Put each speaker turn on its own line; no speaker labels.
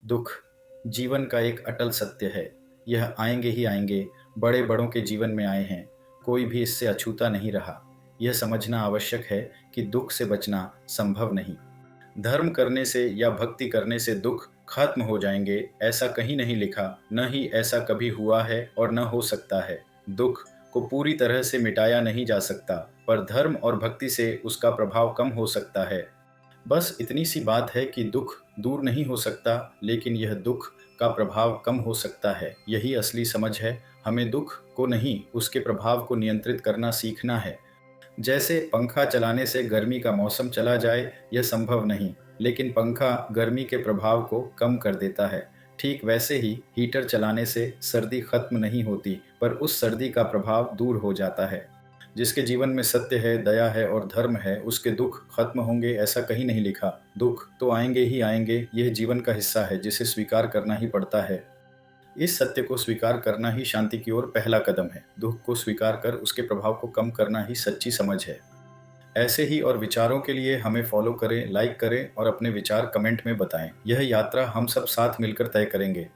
दुख जीवन का एक अटल सत्य है। यह आएंगे ही आएंगे, बड़े बड़ों के जीवन में आए हैं, कोई भी इससे अछूता नहीं रहा। यह समझना आवश्यक है कि दुख से बचना संभव नहीं। धर्म करने से या भक्ति करने से दुख खत्म हो जाएंगे, ऐसा कहीं नहीं लिखा, न ही ऐसा कभी हुआ है और न हो सकता है। दुख को पूरी तरह से मिटाया नहीं जा सकता, पर धर्म और भक्ति से उसका प्रभाव कम हो सकता है। बस इतनी सी बात है कि दुख दूर नहीं हो सकता, लेकिन यह दुख का प्रभाव कम हो सकता है। यही असली समझ है। हमें दुख को नहीं, उसके प्रभाव को नियंत्रित करना सीखना है। जैसे पंखा चलाने से गर्मी का मौसम चला जाए, यह संभव नहीं, लेकिन पंखा गर्मी के प्रभाव को कम कर देता है। ठीक वैसे ही हीटर चलाने से सर्दी खत्म नहीं होती, पर उस सर्दी का प्रभाव दूर हो जाता है। जिसके जीवन में सत्य है, दया है और धर्म है, उसके दुख खत्म होंगे ऐसा कहीं नहीं लिखा। दुख तो आएंगे ही आएंगे, यह जीवन का हिस्सा है जिसे स्वीकार करना ही पड़ता है। इस सत्य को स्वीकार करना ही शांति की ओर पहला कदम है। दुख को स्वीकार कर उसके प्रभाव को कम करना ही सच्ची समझ है। ऐसे ही और विचारों के लिए हमें फॉलो करें, लाइक करें और अपने विचार कमेंट में बताएं। यह यात्रा हम सब साथ मिलकर तय करेंगे।